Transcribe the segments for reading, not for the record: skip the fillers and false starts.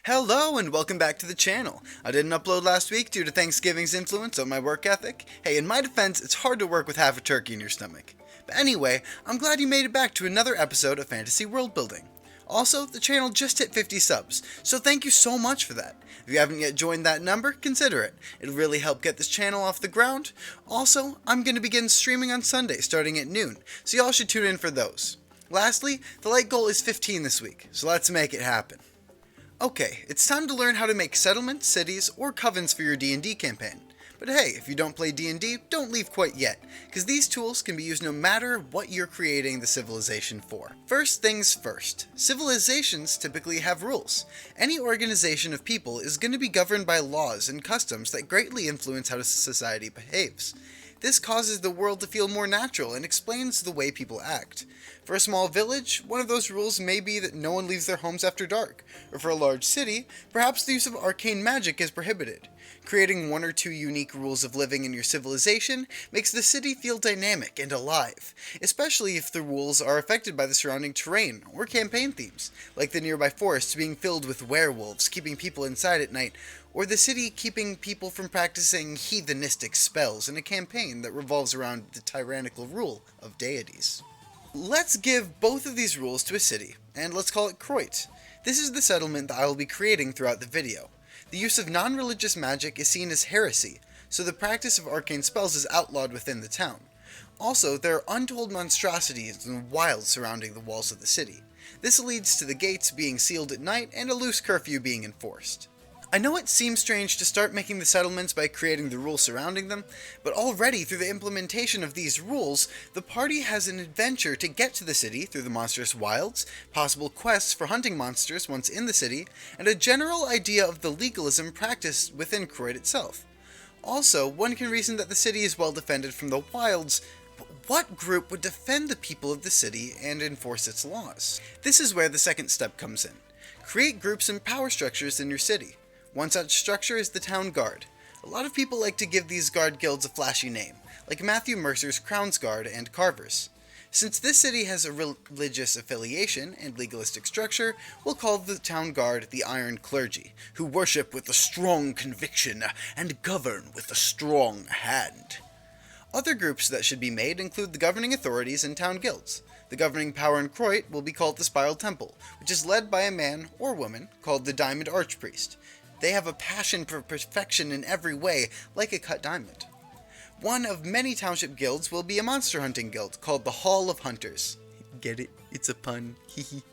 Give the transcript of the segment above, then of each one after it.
Hello and welcome back to the channel. I didn't upload last week due to Thanksgiving's influence on my work ethic. Hey, in my defense, it's hard to work with half a turkey in your stomach. But anyway, I'm glad you made it back to another episode of Fantasy World Building. Also, the channel just hit 50 subs, so thank you so much for that. If you haven't yet joined that number, consider it. It'll really help get this channel off the ground. Also, I'm going to begin streaming on Sunday starting at noon, so y'all should tune in for those. Lastly, the like goal is 15 this week, so let's make it happen. Okay, it's time to learn how to make settlements, cities, or covens for your D&D campaign. But hey, if you don't play D&D, don't leave quite yet, because these tools can be used no matter what you're creating the civilization for. First things first, civilizations typically have rules. Any organization of people is going to be governed by laws and customs that greatly influence how society behaves. This causes the world to feel more natural and explains the way people act. For a small village, one of those rules may be that no one leaves their homes after dark, or for a large city, perhaps the use of arcane magic is prohibited. Creating one or two unique rules of living in your civilization makes the city feel dynamic and alive, especially if the rules are affected by the surrounding terrain or campaign themes, like the nearby forests being filled with werewolves keeping people inside at night, or the city keeping people from practicing heathenistic spells in a campaign that revolves around the tyrannical rule of deities. Let's give both of these rules to a city, and let's call it Kroit. This is the settlement that I will be creating throughout the video. The use of non-religious magic is seen as heresy, so the practice of arcane spells is outlawed within the town. Also, there are untold monstrosities and wilds surrounding the walls of the city. This leads to the gates being sealed at night and a loose curfew being enforced. I know it seems strange to start making the settlements by creating the rules surrounding them, but already through the implementation of these rules, the party has an adventure to get to the city through the monstrous wilds, possible quests for hunting monsters once in the city, and a general idea of the legalism practiced within Kroit itself. Also, one can reason that the city is well defended from the wilds, but what group would defend the people of the city and enforce its laws? This is where the second step comes in. Create groups and power structures in your city. One such structure is the Town Guard. A lot of people like to give these guard guilds a flashy name, like Matthew Mercer's Crown's Guard and Carver's. Since this city has a religious affiliation and legalistic structure, we'll call the Town Guard the Iron Clergy, who worship with a strong conviction and govern with a strong hand. Other groups that should be made include the governing authorities and town guilds. The governing power in Kroit will be called the Spiral Temple, which is led by a man or woman called the Diamond Archpriest. They have a passion for perfection in every way, like a cut diamond. One of many township guilds will be a monster hunting guild called the Hall of Hunters. Get it? It's a pun. Hehe.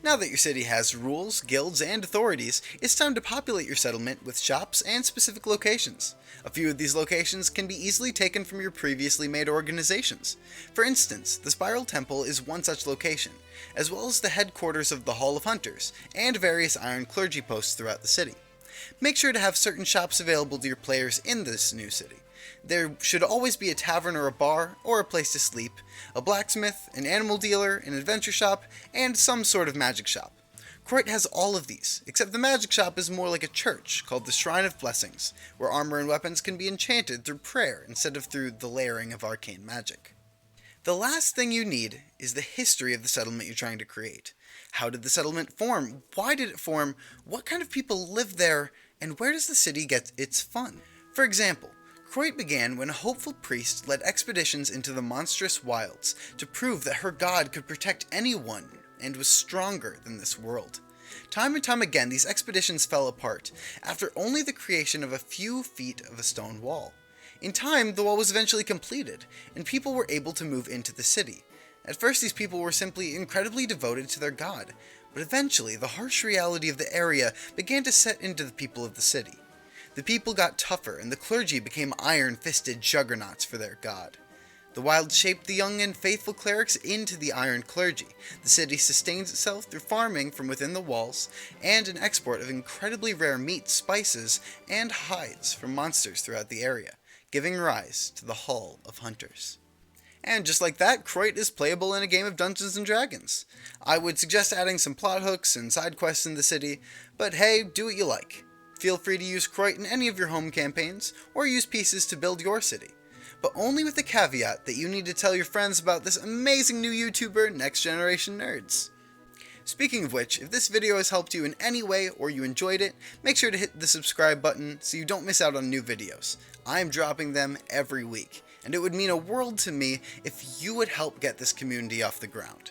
Now that your city has rules, guilds, and authorities, it's time to populate your settlement with shops and specific locations. A few of these locations can be easily taken from your previously made organizations. For instance, the Spiral Temple is one such location, as well as the headquarters of the Hall of Hunters, and various Iron Clergy posts throughout the city. Make sure to have certain shops available to your players in this new city. There should always be a tavern or a bar, or a place to sleep, a blacksmith, an animal dealer, an adventure shop, and some sort of magic shop. Kroit has all of these, except the magic shop is more like a church called the Shrine of Blessings, where armor and weapons can be enchanted through prayer instead of through the layering of arcane magic. The last thing you need is the history of the settlement you're trying to create. How did the settlement form? Why did it form? What kind of people live there? And where does the city get its fun? For example, Kroit began when a hopeful priest led expeditions into the monstrous wilds to prove that her god could protect anyone and was stronger than this world. Time and time again, these expeditions fell apart after only the creation of a few feet of a stone wall. In time, the wall was eventually completed, and people were able to move into the city. At first, these people were simply incredibly devoted to their god, but eventually, the harsh reality of the area began to set into the people of the city. The people got tougher, and the clergy became iron-fisted juggernauts for their god. The wild shaped the young and faithful clerics into the Iron Clergy. The city sustains itself through farming from within the walls, and an export of incredibly rare meat, spices, and hides from monsters throughout the area, giving rise to the Hall of Hunters. And just like that, Kroit is playable in a game of Dungeons & Dragons. I would suggest adding some plot hooks and side quests in the city, but hey, do what you like. Feel free to use Kroit in any of your home campaigns, or use pieces to build your city. But only with the caveat that you need to tell your friends about this amazing new YouTuber, Next Generation Nerds. Speaking of which, if this video has helped you in any way or you enjoyed it, make sure to hit the subscribe button so you don't miss out on new videos. I am dropping them every week, and it would mean a world to me if you would help get this community off the ground.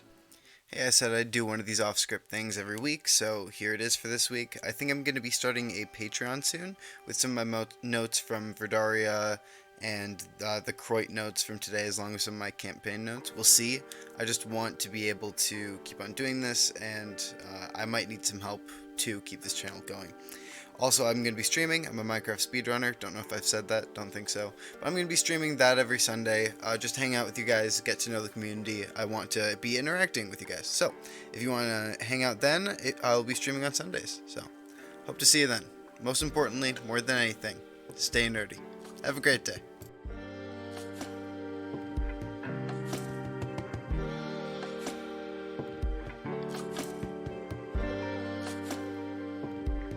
Hey, I said I'd do one of these off-script things every week, so here it is for this week. I think I'm going to be starting a Patreon soon with some of my notes from Verdaria and the Croit notes from today, as long as some of my campaign notes. We'll see. I just want to be able to keep on doing this, and I might need some help to keep this channel going. Also, I'm going to be streaming. I'm a Minecraft speedrunner. Don't know if I've said that. Don't think so. But I'm going to be streaming that every Sunday. Just hang out with you guys, get to know the community. I want to be interacting with you guys. So, if you want to hang out then, I'll be streaming on Sundays. So, hope to see you then. Most importantly, more than anything, stay nerdy. Have a great day.